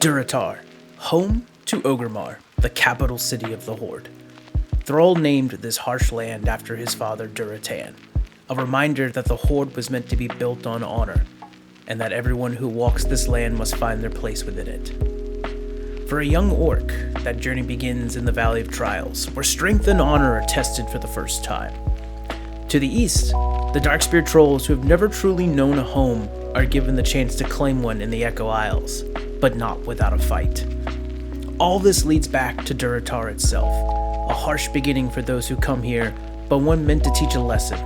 Durotar, home to Orgrimmar, the capital city of the Horde. Thrall named this harsh land after his father Durotar, a reminder that the Horde was meant to be built on honor, and that everyone who walks this land must find their place within it. For a young orc, that journey begins in the Valley of Trials, where strength and honor are tested for the first time. To the east, the Darkspear trolls who have never truly known a home are given the chance to claim one in the Echo Isles, but not without a fight. All this leads back to Durotar itself, a harsh beginning for those who come here, but one meant to teach a lesson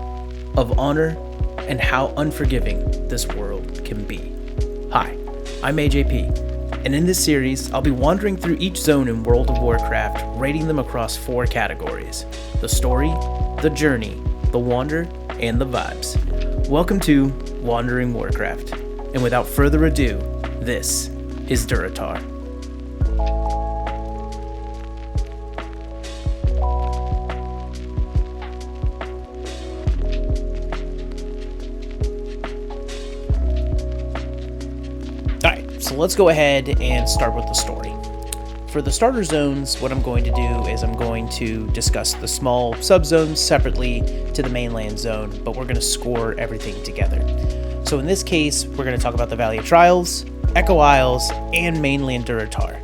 of honor and how unforgiving this world can be. Hi, I'm AJP, and in this series, I'll be wandering through each zone in World of Warcraft, rating them across 4 categories: the story, the journey, the wander, and the vibes. Welcome to Wandering WarCraft, and without further ado, this is Durotar. Alright, so let's go ahead and start with the story. For the starter zones, what I'm going to do is I'm going to discuss the small subzones separately to the mainland zone, but we're going to score everything together. So in this case, we're going to talk about the Valley of Trials, Echo Isles, and mainland Durotar.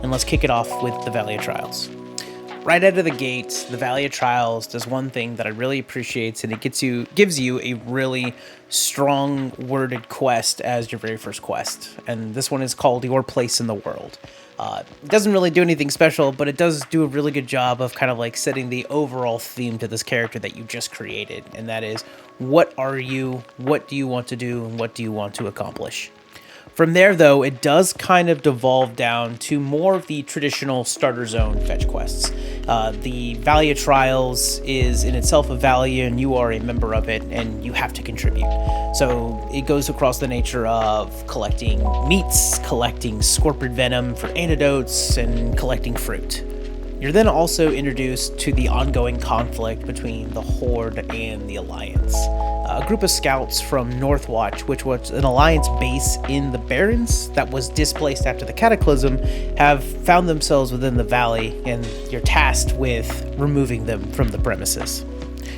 And let's kick it off with the Valley of Trials. Right out of the gate, the Valley of Trials does one thing that I really appreciate, and it gives you a really strong worded quest as your very first quest. And this one is called Your Place in the World. It doesn't really do anything special, but it does do a really good job of kind of like setting the overall theme to this character that you just created. And that is, what are you, what do you want to do, and what do you want to accomplish? From there, though, it does kind of devolve down to more of the traditional starter zone fetch quests. The Valley of Trials is in itself a valley, and you are a member of it, and you have to contribute. So it goes across the nature of collecting meats, collecting scorpion venom for antidotes, and collecting fruit. You're then also introduced to the ongoing conflict between the Horde and the Alliance. A group of scouts from Northwatch, which was an Alliance base in the Barrens that was displaced after the Cataclysm, have found themselves within the valley, and you're tasked with removing them from the premises.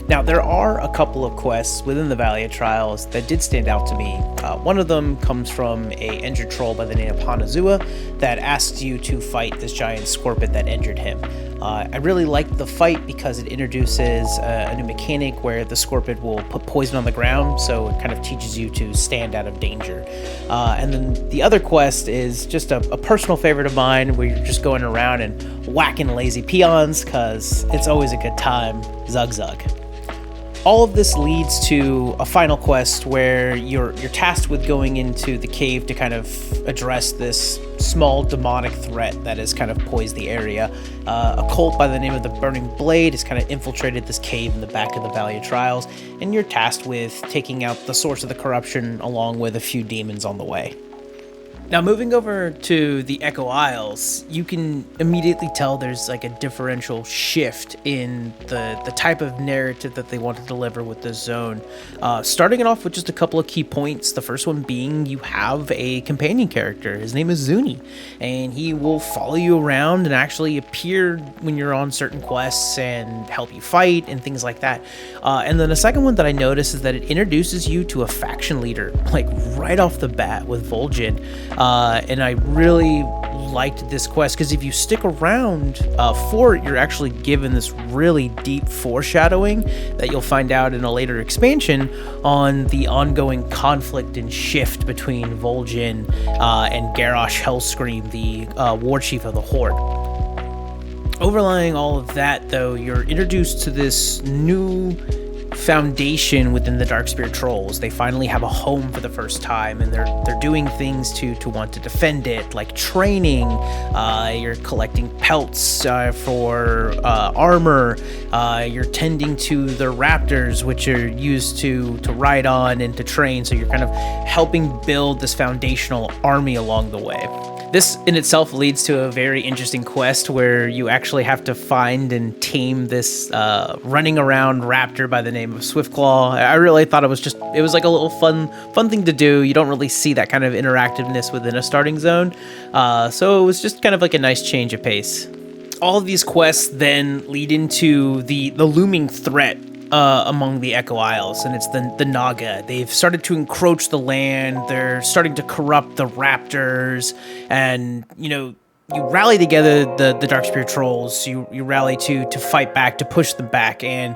Now, there are a couple of quests within the Valley of Trials that did stand out to me. One of them comes from a injured troll by the name of Hanazua that asks you to fight this giant scorpion that injured him. I really liked the fight because it introduces a new mechanic where the scorpion will put poison on the ground, so it kind of teaches you to stand out of danger. And then the other quest is just a personal favorite of mine, where you're just going around and whacking lazy peons, because it's always a good time. Zug zug. All of this leads to a final quest where you're tasked with going into the cave to kind of address this small demonic threat that has kind of poised the area. A cult by the name of the Burning Blade has kind of infiltrated this cave in the back of the Valley of Trials, and you're tasked with taking out the source of the corruption along with a few demons on the way. Now, moving over to the Echo Isles, you can immediately tell there's like a differential shift in the type of narrative that they want to deliver with this zone. Starting it off with just a couple of key points. The first one being you have a companion character. His name is Zuni, and he will follow you around and actually appear when you're on certain quests and help you fight and things like that. And then the second one that I noticed is that it introduces you to a faction leader, like right off the bat with Vol'jin. And I really liked this quest because if you stick around for it, you're actually given this really deep foreshadowing that you'll find out in a later expansion on the ongoing conflict and shift between Vol'jin and Garrosh Hellscream, the war chief of the Horde. Overlying all of that, though, you're introduced to this new foundation within the Darkspear trolls. They finally have a home for the first time, and they're doing things to want to defend it, like training. You're collecting pelts for armor. You're tending to the raptors, which are used to ride on and to train. So you're kind of helping build this foundational army along the way. This in itself leads to a very interesting quest where you actually have to find and tame this running around raptor by the name of Swiftclaw. I really thought it was like a little fun thing to do. You don't really see that kind of interactiveness within a starting zone. So it was just kind of like a nice change of pace. All of these quests then lead into the looming threat among the Echo Isles, and it's the Naga. They've started to encroach the land. They're starting to corrupt the raptors, and you rally together the Darkspear trolls. You rally to fight back, to push them back, and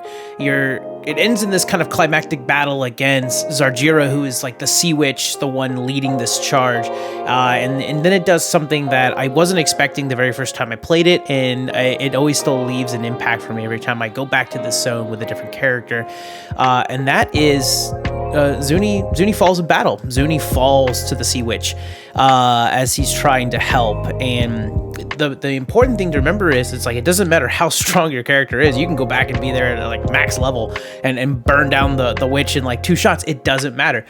it ends in this kind of climactic battle against Zarjira, who is like the Sea Witch, the one leading this charge. And then it does something that I wasn't expecting the very first time I played it, and it always still leaves an impact for me every time I go back to this zone with a different character. And that is Zuni falls in battle. Zuni falls to the Sea Witch as he's trying to help. And the important thing to remember is it's like it doesn't matter how strong your character is. You can go back and be there at like max level and burn down the witch in like 2 shots. It doesn't matter.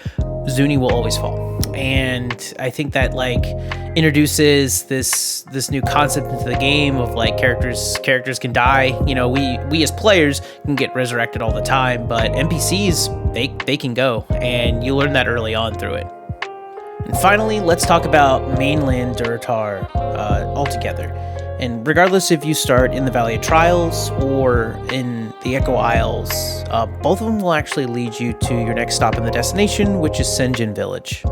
Zuni will always fall. And I think that like introduces this new concept into the game of like characters can die. We as players can get resurrected all the time, but NPCs, they can go, and you learn that early on through it. And finally, let's talk about mainland Durotar altogether. And regardless if you start in the Valley of Trials or in the Echo Isles, both of them will actually lead you to your next stop in the destination, which is Sen'jin Village.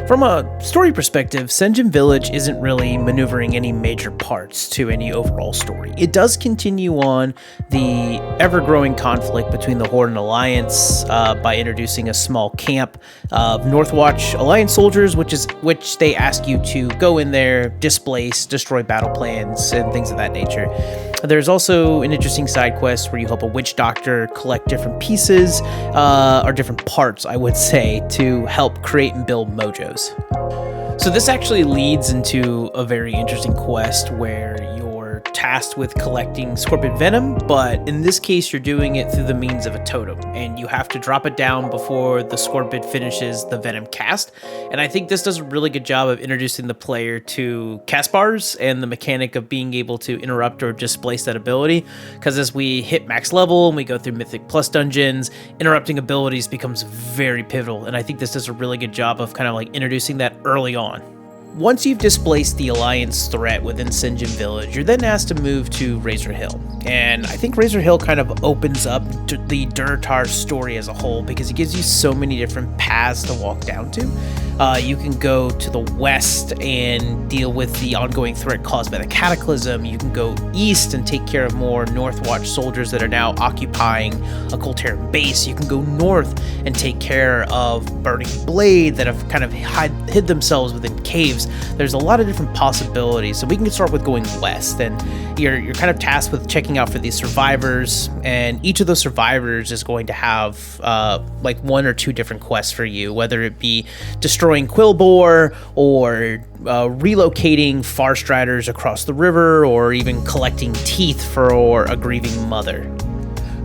From a story perspective, Sen'jin Village isn't really maneuvering any major parts to any overall story. It does continue on the ever-growing conflict between the Horde and Alliance by introducing a small camp of Northwatch Alliance soldiers, which they ask you to go in there, displace, destroy battle plans, and things of that nature. There's also an interesting side quest where you help a witch doctor collect different pieces, or different parts, I would say, to help create and build mojos. So this actually leads into a very interesting quest where you're tasked with collecting scorpion venom, but in this case you're doing it through the means of a totem, and you have to drop it down before the scorpion finishes the venom cast. And I think this does a really good job of introducing the player to cast bars and the mechanic of being able to interrupt or displace that ability, because as we hit max level and we go through Mythic Plus dungeons, interrupting abilities becomes very pivotal, and I think this does a really good job of kind of like introducing that early on. Once you've displaced the Alliance threat within Sen'jin Village, you're then asked to move to Razor Hill. And I think Razor Hill kind of opens up the Durotar story as a whole, because it gives you so many different paths to walk down to. You can go to the west and deal with the ongoing threat caused by the Cataclysm. You can go east and take care of more Northwatch soldiers that are now occupying a Kultaran base. You can go north and take care of Burning Blade that have kind of hid themselves within caves. There's a lot of different possibilities, so we can start with going west, and you're kind of tasked with checking out for these survivors, and each of those survivors is going to have like 1 or 2 different quests for you, whether it be destroying Quillbore or relocating Farstriders across the river, or even collecting teeth for a grieving mother.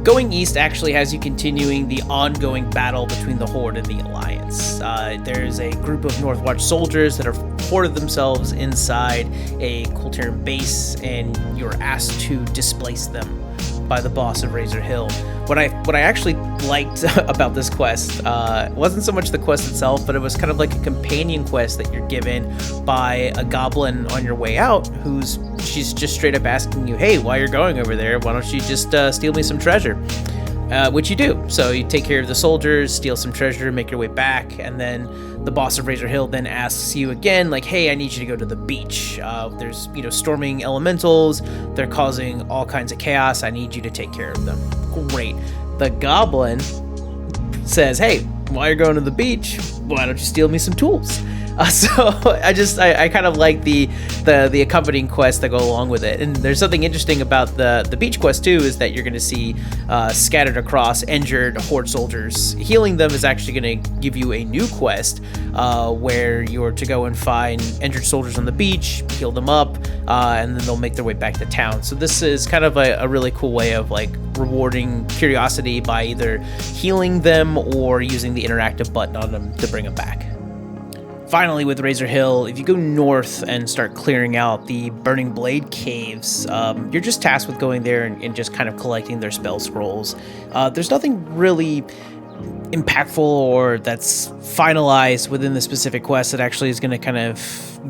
Going east actually has you continuing the ongoing battle between the Horde and the Alliance. There's a group of Northwatch soldiers that have hoarded themselves inside a Kultaran base, and you're asked to displace them by the boss of Razor Hill. What I actually liked about this quest wasn't so much the quest itself, but it was kind of like a companion quest that you're given by a goblin on your way out, she's just straight up asking you, hey, while you're going over there, why don't you just steal me some treasure? Which you do. So you take care of the soldiers, steal some treasure, make your way back, and then the boss of Razor Hill then asks you again, like, hey, I need you to go to the beach. There's, storming elementals. They're causing all kinds of chaos. I need you to take care of them. Great. The goblin says, hey, while you're going to the beach, why don't you steal me some tools? So I kind of like the accompanying quests that go along with it. And there's something interesting about the beach quest too, is that you're going to see scattered across injured Horde soldiers. Healing them is actually going to give you a new quest where you're to go and find injured soldiers on the beach, heal them up, and then they'll make their way back to town. So this is kind of a really cool way of like rewarding curiosity by either healing them or using the interactive button on them to bring them back. Finally, with Razor Hill, if you go north and start clearing out the Burning Blade caves, you're just tasked with going there and just kind of collecting their spell scrolls. There's nothing really impactful or that's finalized within the specific quest that actually is going to kind of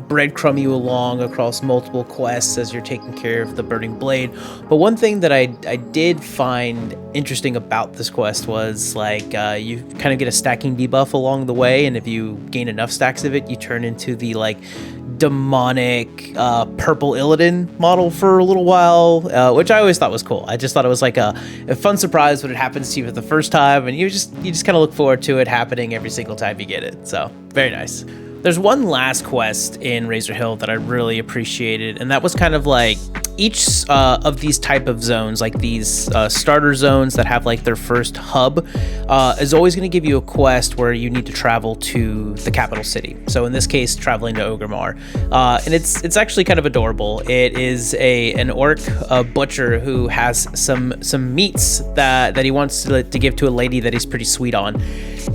breadcrumb you along across multiple quests as you're taking care of the Burning Blade. But one thing that I did find interesting about this quest was like you kind of get a stacking debuff along the way, and if you gain enough stacks of it, you turn into the like demonic purple Illidan model for a little while, which I always thought was cool. I just thought it was like a fun surprise when it happens to you for the first time, and you just kind of look forward to it happening every single time you get it. So very nice. There's one last quest in Razor Hill that I really appreciated, and that was kind of like each of these type of zones, like these starter zones that have like their first hub, is always going to give you a quest where you need to travel to the capital city. So in this case, traveling to Orgrimmar, and it's actually kind of adorable. It is an orc butcher who has some meats that he wants to give to a lady that he's pretty sweet on.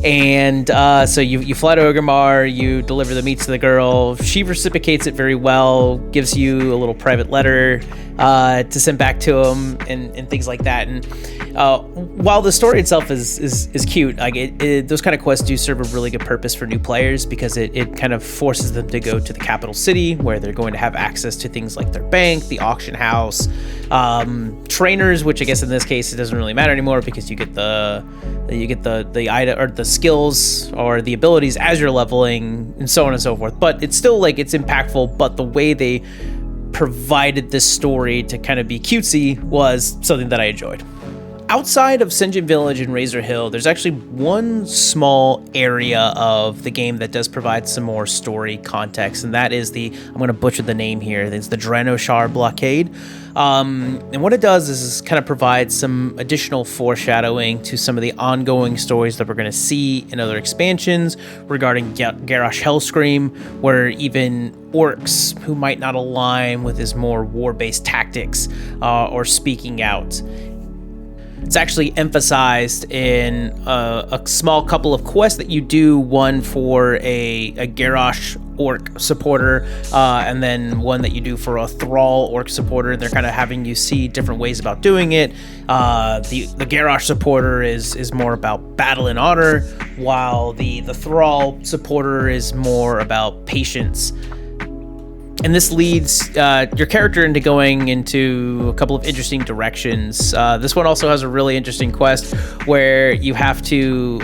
And so you fly to Orgrimmar, you deliver the meats to the girl. She reciprocates it very well, gives you a little private letter to send back to him, and things like that. And while the story itself is cute, like those kind of quests do serve a really good purpose for new players, because it kind of forces them to go to the capital city, where they're going to have access to things like their bank, the auction house, trainers, which I guess in this case it doesn't really matter anymore, because you get the item or the skills or the abilities as you're leveling, and so on and so forth. But it's still like it's impactful, but the way they provided this story to kind of be cutesy was something that I enjoyed. Outside of Sinjin Village and Razor Hill, there's actually one small area of the game that does provide some more story context, and that is I'm going to butcher the name here, it's the Dranoshar Blockade. And what it does is kind of provide some additional foreshadowing to some of the ongoing stories that we're going to see in other expansions regarding Garrosh Hellscream, where even orcs who might not align with his more war-based tactics or speaking out. It's actually emphasized in a small couple of quests that you do, one for a Garrosh orc supporter, and then one that you do for a Thrall orc supporter. They're kind of having you see different ways about doing it. The Garrosh supporter is more about battle and honor, while the Thrall supporter is more about patience. And this leads your character into going into a couple of interesting directions. This one also has a really interesting quest where you have to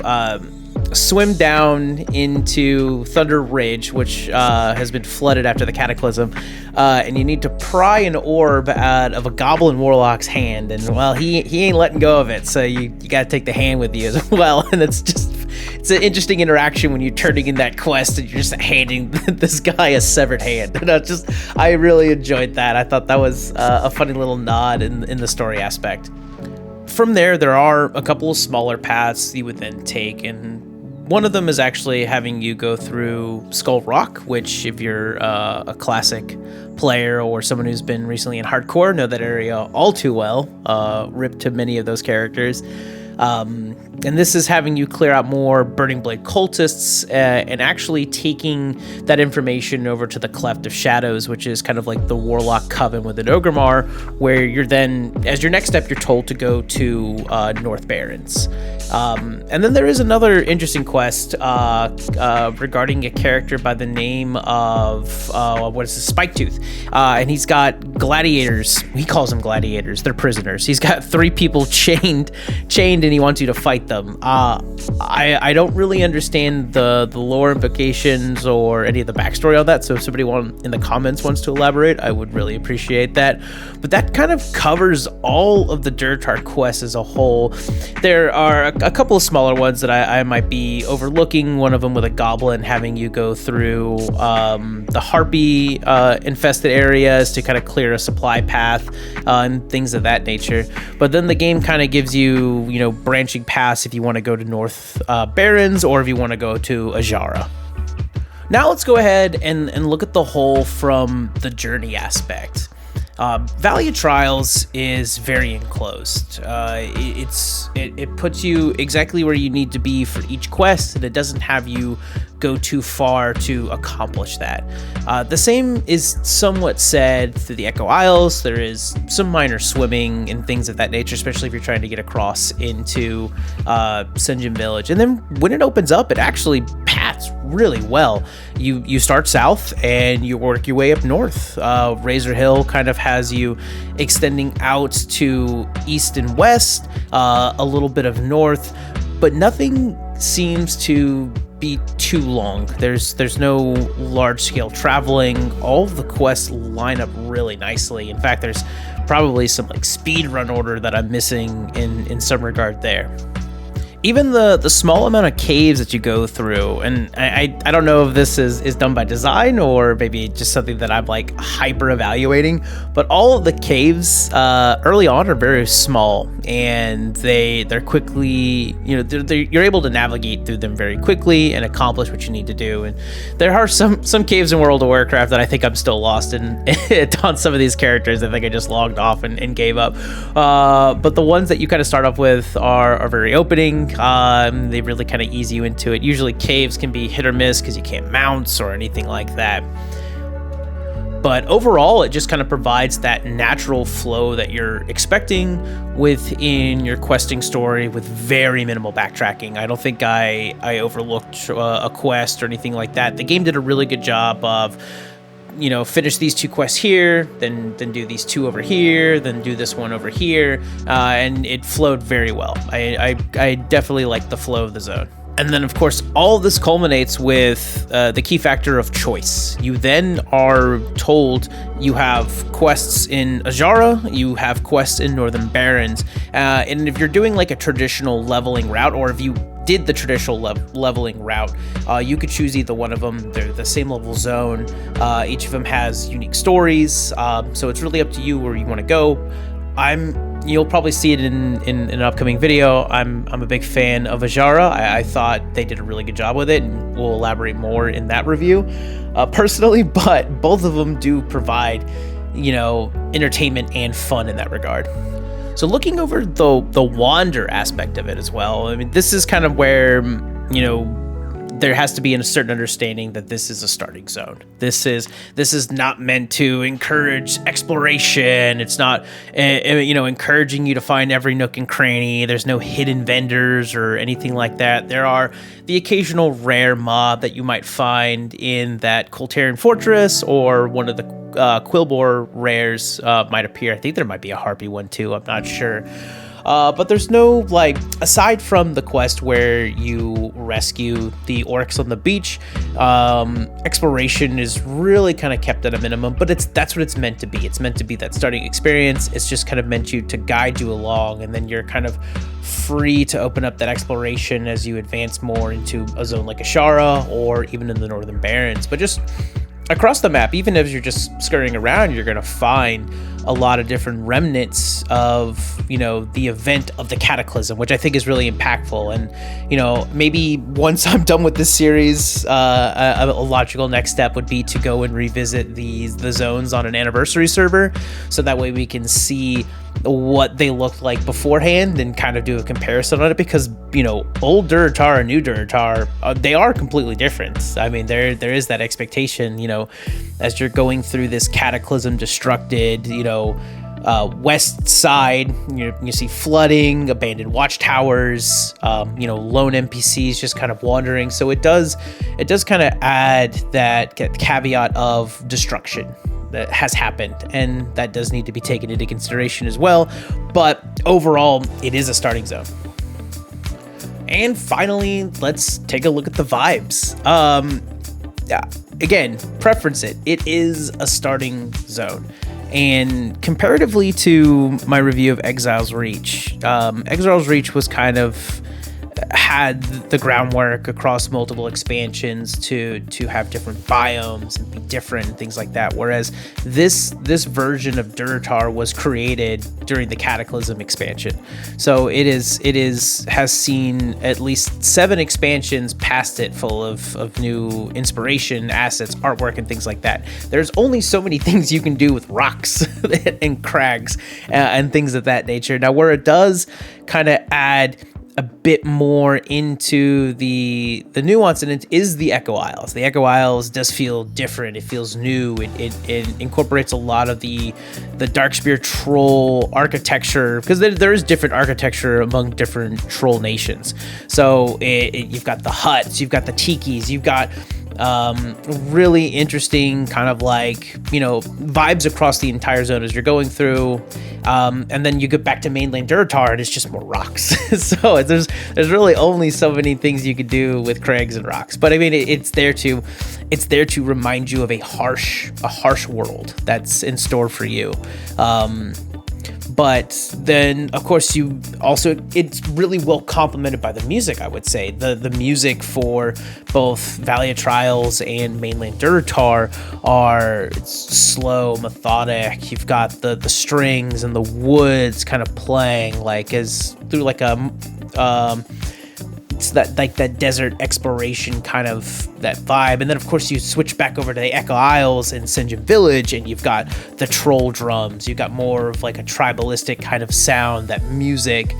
swim down into Thunder Ridge, which has been flooded after the Cataclysm, and you need to pry an orb out of a Goblin Warlock's hand. And, well, he ain't letting go of it, so you got to take the hand with you as well. And it's an interesting interaction when you're turning in that quest and you're just handing this guy a severed hand. And I really enjoyed that. I thought that was a funny little nod in the story aspect. From there are a couple of smaller paths you would then take, and one of them is actually having you go through Skull Rock, which, if you're a classic player or someone who's been recently in hardcore, know that area all too well. Rip to many of those characters. And this is having you clear out more Burning Blade cultists, and actually taking that information over to the Cleft of Shadows, which is kind of like the Warlock Coven within Orgrimmar, where you're then, as your next step, you're told to go to North Barrens. And then there is another interesting quest regarding a character by the name of Spiketooth, and he's got gladiators. He calls them gladiators. They're prisoners. He's got 3 people chained, and he wants you to fight them. I don't really understand the lore implications or any of the backstory on that, so if somebody in the comments wants to elaborate, I would really appreciate that. But that kind of covers all of the Durotar quests as a whole. There are a couple of smaller ones that I might be overlooking, one of them with a goblin having you go through the harpy infested areas to kind of clear a supply path and things of that nature. But then the game kind of gives you, branching paths if you want to go to North Barrens or if you want to go to Ajara. Now let's go ahead and look at the whole from the journey aspect. Valley of Trials is very enclosed. It puts you exactly where you need to be for each quest, and it doesn't have you go too far to accomplish that. The same is somewhat said through the Echo Isles. There is some minor swimming and things of that nature, especially if you're trying to get across into Senjin Village. And then when it opens up, it actually paths really well. You start south and you work your way up north. Razor Hill kind of has you extending out to east and west, a little bit of north, but nothing seems to be too long. There's no large scale traveling. All of the quests line up really nicely. In fact, there's probably some like speed run order that I'm missing in some regard there. Even the small amount of caves that you go through, and I don't know if this is done by design or maybe just something that I'm like hyper evaluating, but all of the caves early on are very small, and they're quickly, you're able to navigate through them very quickly and accomplish what you need to do. And there are some caves in World of Warcraft that I think I'm still lost in on some of these characters. I think I just logged off and gave up. But the ones that you kind of start off with are very opening. They really kind of ease you into it. Usually caves can be hit or miss because you can't mount or anything like that. But overall, it just kind of provides that natural flow that you're expecting within your questing story with very minimal backtracking. I don't think I overlooked a quest or anything like that. The game did a really good job of, finish these 2 quests here, then do these 2 over here, then do this one over here, and it flowed very well. I definitely like the flow of the zone. And then, of course, all of this culminates with the key factor of choice. You then are told you have quests in Ajara, you have quests in Northern Barrens, and if you're doing like a traditional leveling route, or if you did the traditional leveling route, you could choose either one of them. They're the same level zone. Each of them has unique stories, so it's really up to you where you want to go. You'll probably see it in an upcoming video. I'm a big fan of Ajara. I thought they did a really good job with it, and we'll elaborate more in that review personally, but both of them do provide, entertainment and fun in that regard. So looking over the wander aspect of it as well, I mean, this is kind of where, there has to be a certain understanding that this is a starting zone. This is not meant to encourage exploration. It's not, encouraging you to find every nook and cranny. There's no hidden vendors or anything like that. There are the occasional rare mob that you might find in that Coltarian fortress, or one of the Quillbore rares might appear. I think there might be a Harpy one too. I'm not sure. But there's no, aside from the quest where you rescue the orcs on the beach, exploration is really kind of kept at a minimum, but that's what it's meant to be. It's meant to be that starting experience. It's just kind of meant to guide you along, and then you're kind of free to open up that exploration as you advance more into a zone like Ashara, or even in the Northern Barrens. But just across the map, even if you're just scurrying around, you're going to find a lot of different remnants of, the event of the Cataclysm, which I think is really impactful. And, maybe once I'm done with this series, a logical next step would be to go and revisit the zones on an anniversary server, so that way we can see what they looked like beforehand and kind of do a comparison on it, because old Durotar and new Durotar, they are completely different. I mean, there is that expectation, as you're going through this Cataclysm destructed, west side, you see flooding, abandoned watchtowers, lone NPCs just kind of wandering. So it does kind of add that caveat of destruction that has happened, and that does need to be taken into consideration as well. But overall, it is a starting zone. And finally, let's take a look at the vibes. Again, preference it. It is a starting zone. And comparatively to my review of Exile's Reach, Exile's Reach was kind of, had the groundwork across multiple expansions to have different biomes and be different and things like that. Whereas this version of Durotar was created during the Cataclysm expansion, so it has seen at least 7 expansions past it, full of new inspiration, assets, artwork, and things like that. There's only so many things you can do with rocks and crags and things of that nature. Now, where it does kind of add a bit more into the nuance, and it is the Echo Isles. The Echo Isles does feel different. It feels new. It incorporates a lot of the Darkspear troll architecture, because there is different architecture among different troll nations. So you've got the huts, you've got the tikis, you've got really interesting kind of like, vibes across the entire zone as you're going through. And then you get back to mainland Durotar and it's just more rocks. So there's really only so many things you could do with crags and rocks. But I mean, it's there to remind you of a harsh world that's in store for you. But then, of course, it's really well complemented by the music, I would say. The music for both Valley of Trials and mainland Durotar it's slow, methodic. You've got the strings and the woods kind of playing like as through like it's that desert exploration kind of that vibe. And then of course you switch back over to the Echo Isles and St. John Village, and you've got the troll drums. You've got more of like a tribalistic kind of sound, that music,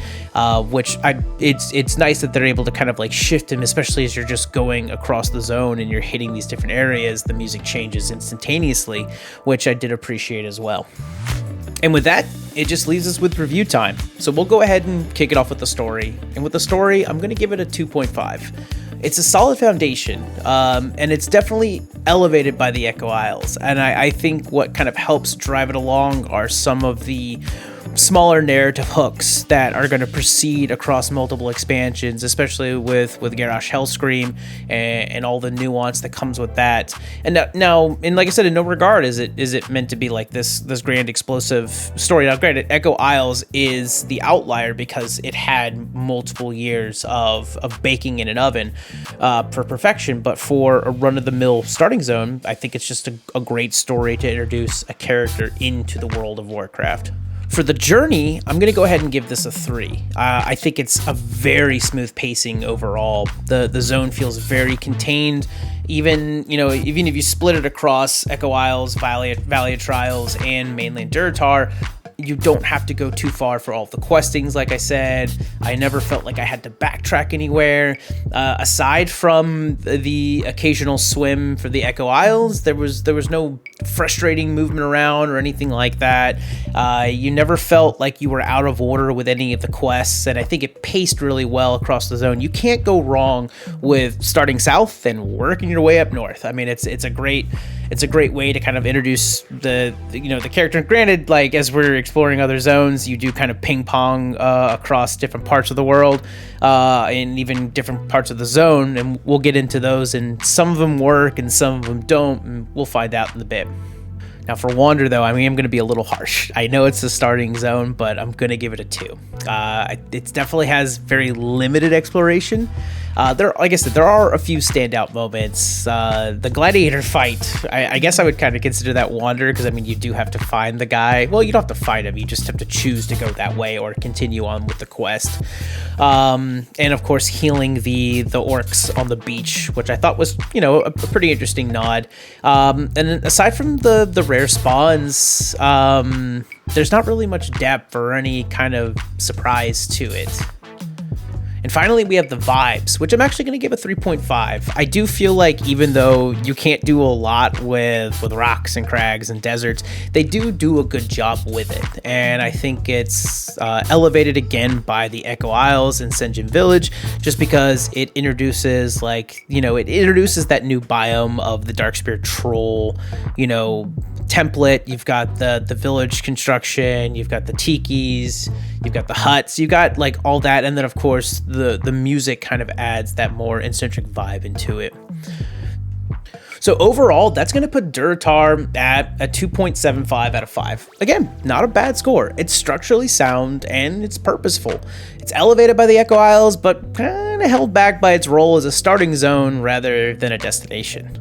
which it's nice that they're able to kind of like shift them, especially as you're just going across the zone and you're hitting these different areas. The music changes instantaneously, which I did appreciate as well. And with that, it just leaves us with review time. So we'll go ahead and kick it off with the story. And with the story, I'm going to give it a 2.5. It's a solid foundation, and it's definitely elevated by the Echo Isles. And I think what kind of helps drive it along are some of the smaller narrative hooks that are going to proceed across multiple expansions, especially with Garrosh Hellscream and all the nuance that comes with that. And now, and like I said, in no regard is it meant to be like this grand explosive story. Now, granted, Echo Isles is the outlier because it had multiple years of baking in an oven for perfection. But for a run-of-the-mill starting zone, I think it's just a great story to introduce a character into the World of Warcraft. For the journey, I'm going to go ahead and give this a 3. I think it's a very smooth pacing overall. The zone feels very contained. Even if you split it across Echo Isles, Valley of Trials, and mainland Durotar, you don't have to go too far for all of the questings. Like I said, I never felt like I had to backtrack anywhere. Aside from the occasional swim for the Echo Isles, there was no frustrating movement around or anything like that. You never felt like you were out of order with any of the quests, and I think it paced really well across the zone. You can't go wrong with starting south and working your way up north. I mean, it's a great way to kind of introduce the character. And granted, like as we're exploring other zones, you do kind of ping pong across different parts of the world and even different parts of the zone, and we'll get into those. And some of them work and some of them don't, and we'll find out in a bit. Now for Wander, though, I mean, I'm going to be a little harsh. I know it's the starting zone, but I'm going to give it a 2. It definitely has very limited exploration. Like I said, there are a few standout moments. The gladiator fight, I guess I would kind of consider that Wander, because I mean, you do have to find the guy. Well, you don't have to find him. You just have to choose to go that way or continue on with the quest. And of course, healing the orcs on the beach, which I thought was, a pretty interesting nod. And then aside from the rare spawns, there's not really much depth or any kind of surprise to it. And finally, we have the vibes, which I'm actually going to give a 3.5. I do feel like even though you can't do a lot with rocks and crags and deserts, they do a good job with it. And I think it's elevated again by the Echo Isles and St. John Village, just because it introduces that new biome of the Darkspear troll, template. You've got the village construction, you've got the tikis, you've got the huts, you got like all that, and then of course the music kind of adds that more eccentric vibe into it. So overall, that's going to put Durotar at a 2.75 out of 5. Again, not a bad score. It's structurally sound and it's purposeful. It's elevated by the Echo Isles, but kind of held back by its role as a starting zone rather than a destination.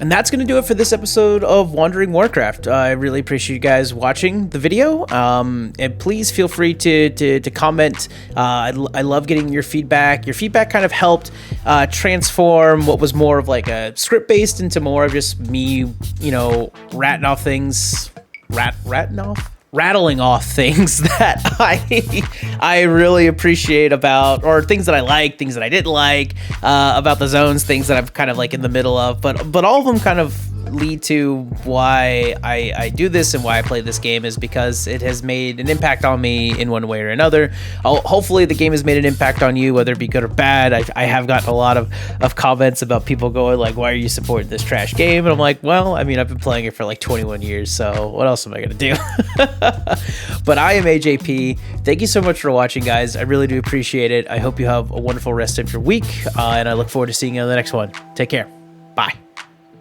And that's going to do it for this episode of Wandering WarCraft. I really appreciate you guys watching the video. And please feel free to comment. I love getting your feedback. Your feedback kind of helped transform what was more of like a script-based into more of just me, rattling off things that I really appreciate about, or things that I like, things that I didn't like about the zones, things that I'm kind of like in the middle of, but all of them kind of lead to why I do this and why I play this game is because it has made an impact on me in one way or another. Hopefully the game has made an impact on you, whether it be good or bad. I have gotten a lot of comments about people going like, why are you supporting this trash game? And I'm like, well, I mean, I've been playing it for like 21 years, so what else am I gonna do? But I am AJP. Thank you so much for watching, guys. I really do appreciate it. I hope you have a wonderful rest of your week, and I look forward to seeing you on the next one. Take care. Bye.